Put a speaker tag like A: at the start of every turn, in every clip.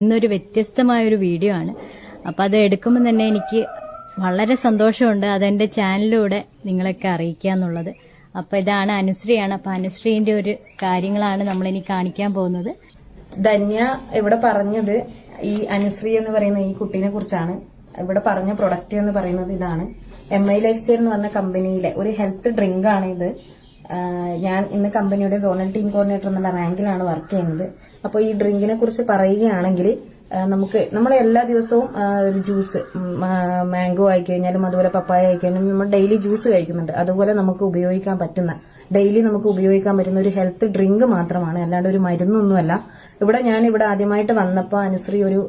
A: ഇന്നൊരു വ്യത്യസ്തമായ ഒരു വീഡിയോ ആണ്. അപ്പൊ അത് എടുക്കുമ്പോൾ തന്നെ എനിക്ക് വളരെ സന്തോഷമുണ്ട്. അതെന്റെ ചാനലിലൂടെ നിങ്ങളൊക്കെ അറിയിക്കുക എന്നുള്ളത്. അപ്പൊ ഇതാണ് അനുശ്രീയാണ്. അപ്പൊ അനുശ്രീന്റെ ഒരു കാര്യങ്ങളാണ് നമ്മൾ ഇനി കാണിക്കാൻ പോകുന്നത്.
B: ധന്യ ഇവിടെ പറഞ്ഞത് ഈ അനുശ്രീ എന്ന് പറയുന്ന ഈ കുട്ടീനെ കുറിച്ചാണ്. ഇവിടെ പറഞ്ഞ പ്രൊഡക്റ്റ് എന്ന് പറയുന്നത് ഇതാണ്. MI ലൈഫ് സ്റ്റൈൽ എന്ന് പറഞ്ഞ കമ്പനിയിലെ ഒരു ഹെൽത്ത് ഡ്രിങ്ക് ആണ് ഇത്. ഞാൻ ഇന്ന് കമ്പനിയുടെ സോണൽ ടീം കോർഡിനേറ്റർ എന്നുള്ള റാങ്കിലാണ് വർക്ക് ചെയ്യുന്നത്. അപ്പോൾ ഈ ഡ്രിങ്കിനെ കുറിച്ച് പറയുകയാണെങ്കിൽ നമ്മൾ എല്ലാ ദിവസവും ഒരു ജ്യൂസ് മാംഗോ ആയിക്കഴിഞ്ഞാലും അതുപോലെ പപ്പായ ആയിക്കഴിഞ്ഞാലും നമ്മൾ ഡെയിലി ജ്യൂസ് കഴിക്കുന്നുണ്ട്. അതുപോലെ നമുക്ക് ഉപയോഗിക്കാൻ പറ്റുന്ന ഡെയിലി നമുക്ക് ഉപയോഗിക്കാൻ പറ്റുന്ന ഒരു ഹെൽത്ത് ഡ്രിങ്ക് മാത്രമാണ്, അല്ലാണ്ട് ഒരു മരുന്നൊന്നുമല്ല. ഞാൻ ഇവിടെ ആദ്യമായിട്ട് വന്നപ്പോൾ അനുശ്രീ ഒരു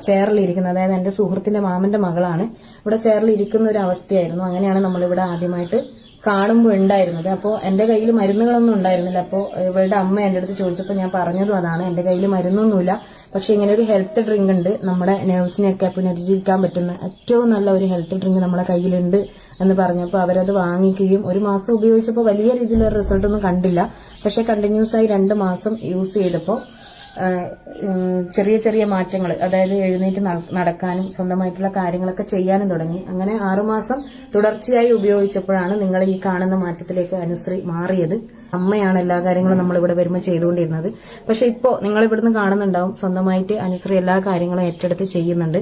B: ചെയറിലിരിക്കുന്നത്, അതായത് എന്റെ സുഹൃത്തിന്റെ മാമന്റെ മകളാണ്. ഇവിടെ ചെയറിലിരിക്കുന്ന ഒരു അവസ്ഥയായിരുന്നു. അങ്ങനെയാണ് നമ്മളിവിടെ ആദ്യമായിട്ട് കാണുമ്പോൾ ഉണ്ടായിരുന്നത്. അപ്പോൾ എന്റെ കയ്യിൽ മരുന്നുകളൊന്നും ഉണ്ടായിരുന്നില്ല. അപ്പോൾ ഇവളുടെ അമ്മ എന്റെ അടുത്ത് ചോദിച്ചപ്പോൾ ഞാൻ പറഞ്ഞതും അതാണ്, എന്റെ കയ്യിൽ മരുന്നൊന്നുമില്ല, പക്ഷെ ഇങ്ങനെ ഒരു ഹെൽത്ത് ഡ്രിങ്ക് ഉണ്ട്, നമ്മുടെ നെർവ്സിനെയൊക്കെ പുനരുജ്ജീവിക്കാൻ പറ്റുന്ന ഏറ്റവും നല്ല ഒരു ഹെൽത്ത് ഡ്രിങ്ക് നമ്മുടെ കയ്യിലുണ്ട് എന്ന് പറഞ്ഞപ്പോൾ അവരത് വാങ്ങിക്കുകയും ഒരു മാസം ഉപയോഗിച്ചപ്പോൾ വലിയ രീതിയിലുള്ള റിസൾട്ട് ഒന്നും കണ്ടില്ല. പക്ഷെ കണ്ടിന്യൂസ് ആയി 2 മാസം യൂസ് ചെയ്തപ്പോൾ ചെറിയ ചെറിയ മാറ്റങ്ങൾ, അതായത് എഴുന്നേറ്റ് നടക്കാനും സ്വന്തമായിട്ടുള്ള കാര്യങ്ങളൊക്കെ ചെയ്യാനും തുടങ്ങി. അങ്ങനെ 6 മാസം തുടർച്ചയായി ഉപയോഗിച്ചപ്പോഴാണ് നിങ്ങൾ ഈ കാണുന്ന മാറ്റത്തിലേക്ക് അനുശ്രീ മാറിയത്. അമ്മയാണ് എല്ലാ കാര്യങ്ങളും നമ്മൾ ഇവിടെ വരുമ്പോൾ ചെയ്തുകൊണ്ടിരുന്നത്. പക്ഷെ ഇപ്പോ നിങ്ങൾ ഇവിടുന്ന് കാണുന്നുണ്ടാവും, സ്വന്തമായിട്ട് അനുശ്രീ എല്ലാ കാര്യങ്ങളും ഏറ്റെടുത്ത് ചെയ്യുന്നുണ്ട്.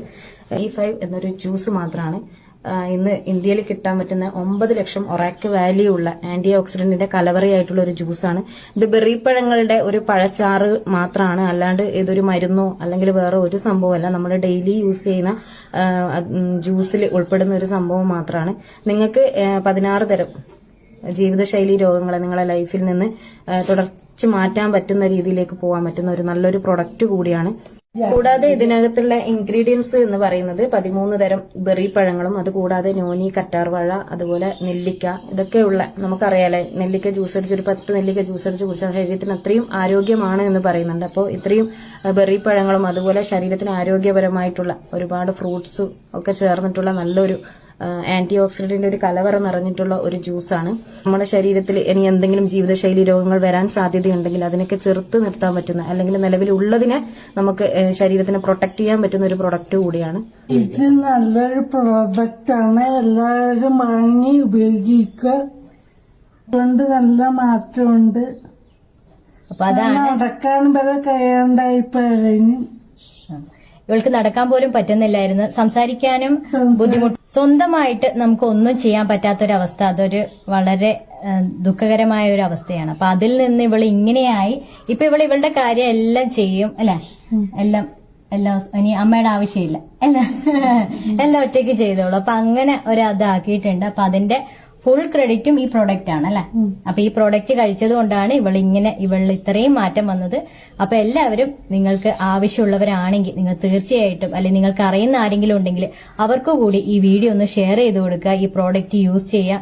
B: E5 എന്നൊരു ജ്യൂസ് മാത്രമാണ് ഇന്ന് ഇന്ത്യയിൽ കിട്ടാൻ പറ്റുന്ന 9 ലക്ഷം ഒറാക്ക് വാല്യൂ ഉള്ള ആന്റി ഓക്സിഡന്റിന്റെ കലവറയായിട്ടുള്ള ഒരു ജ്യൂസാണ് ഇത്. ബെറിപ്പഴങ്ങളുടെ ഒരു പഴച്ചാറ് മാത്രമാണ്, അല്ലാണ്ട് ഇതൊരു മരുന്നോ അല്ലെങ്കിൽ വേറെ ഒരു സംഭവമല്ല. നമ്മൾ ഡെയിലി യൂസ് ചെയ്യുന്ന ജ്യൂസിൽ ഉൾപ്പെടുന്ന ഒരു സംഭവം മാത്രമാണ്. നിങ്ങൾക്ക് 16 തരം ജീവിതശൈലി രോഗങ്ങളെ നിങ്ങളെ ലൈഫിൽ നിന്ന് തുടർച്ച് മാറ്റാൻ പറ്റുന്ന രീതിയിലേക്ക് പോകാൻ പറ്റുന്ന ഒരു നല്ലൊരു പ്രൊഡക്റ്റ് കൂടിയാണ്. കൂടാതെ ഇതിനകത്തുള്ള ഇൻഗ്രീഡിയൻസ് എന്ന് പറയുന്നത് 13 തരം ബെറി പഴങ്ങളും, അതുകൂടാതെ നോനി, കറ്റാർവാഴ, അതുപോലെ നെല്ലിക്ക, ഇതൊക്കെയുള്ള നമുക്കറിയാലേ, നെല്ലിക്ക ജ്യൂസ് അടിച്ച് ഒരു 10 നെല്ലിക്ക ജ്യൂസ് അടിച്ച് കുടിച്ചാൽ ശരീരത്തിന് അത്രയും ആരോഗ്യമാണ് എന്ന് പറയുന്നുണ്ട്. അപ്പോൾ ഇത്രയും ബെറി പഴങ്ങളും അതുപോലെ ശരീരത്തിന് ആരോഗ്യപരമായിട്ടുള്ള ഒരുപാട് ഫ്രൂട്ട്സും ഒക്കെ ചേർന്നിട്ടുള്ള നല്ലൊരു ആന്റി ഓക്സിഡന്റിന്റെ ഒരു കലവറ നിറഞ്ഞിട്ടുള്ള ഒരു ജ്യൂസാണ്. നമ്മുടെ ശരീരത്തിൽ ഇനി എന്തെങ്കിലും ജീവിതശൈലി രോഗങ്ങൾ വരാൻ സാധ്യതയുണ്ടെങ്കിൽ അതിനൊക്കെ ചെറുത്ത് നിർത്താൻ പറ്റുന്ന, അല്ലെങ്കിൽ നിലവിലുള്ളതിനെ നമുക്ക് ശരീരത്തിനെ പ്രൊട്ടക്ട് ചെയ്യാൻ പറ്റുന്ന ഒരു പ്രൊഡക്റ്റ് കൂടിയാണ്.
C: ഇത് നല്ലൊരു പ്രോഡക്റ്റ് ആണ്, എല്ലാവരും വാങ്ങി ഉപയോഗിക്കുക. അതുകൊണ്ട് നല്ല മാറ്റമുണ്ട്.
A: അപ്പൊ അതാണ്
C: നടക്കാൻ വരെ കഴിയാണ്ടായിപ്പോയതിന്.
A: ഇവൾക്ക് നടക്കാൻ പോലും പറ്റുന്നില്ലായിരുന്നു, സംസാരിക്കാനും ബുദ്ധിമുട്ട്. സ്വന്തമായിട്ട് നമുക്ക് ഒന്നും ചെയ്യാൻ പറ്റാത്തൊരവസ്ഥ, അതൊരു വളരെ ദുഃഖകരമായ ഒരു അവസ്ഥയാണ്. അപ്പൊ അതിൽ നിന്ന് ഇവൾ ഇങ്ങനെയായി. ഇപ്പൊ ഇവളുടെ കാര്യം എല്ലാം ചെയ്യും, അല്ലെ? എല്ലാം ഇനി അമ്മയുടെ ആവശ്യമില്ല, എല്ലാം ഒറ്റയ്ക്ക് ചെയ്തോളൂ. അപ്പൊ അങ്ങനെ ഒരു അതാക്കിയിട്ടുണ്ട്. അപ്പൊ അതിന്റെ ഫുൾ ക്രെഡിറ്റും ഈ പ്രോഡക്റ്റ് ആണ്, അല്ലെ? അപ്പൊ ഈ പ്രോഡക്റ്റ് കഴിച്ചത് കൊണ്ടാണ് ഇവളിൽ ഇത്രയും മാറ്റം വന്നത്. അപ്പൊ എല്ലാവരും നിങ്ങൾക്ക് ആവശ്യമുള്ളവരാണെങ്കിൽ നിങ്ങൾ തീർച്ചയായിട്ടും, അല്ലെങ്കിൽ നിങ്ങൾക്ക് അറിയുന്ന ആരെങ്കിലും ഉണ്ടെങ്കിൽ അവർക്ക് കൂടി ഈ വീഡിയോ ഒന്ന് ഷെയർ ചെയ്ത് കൊടുക്കുക. ഈ പ്രോഡക്റ്റ് യൂസ് ചെയ്യുക.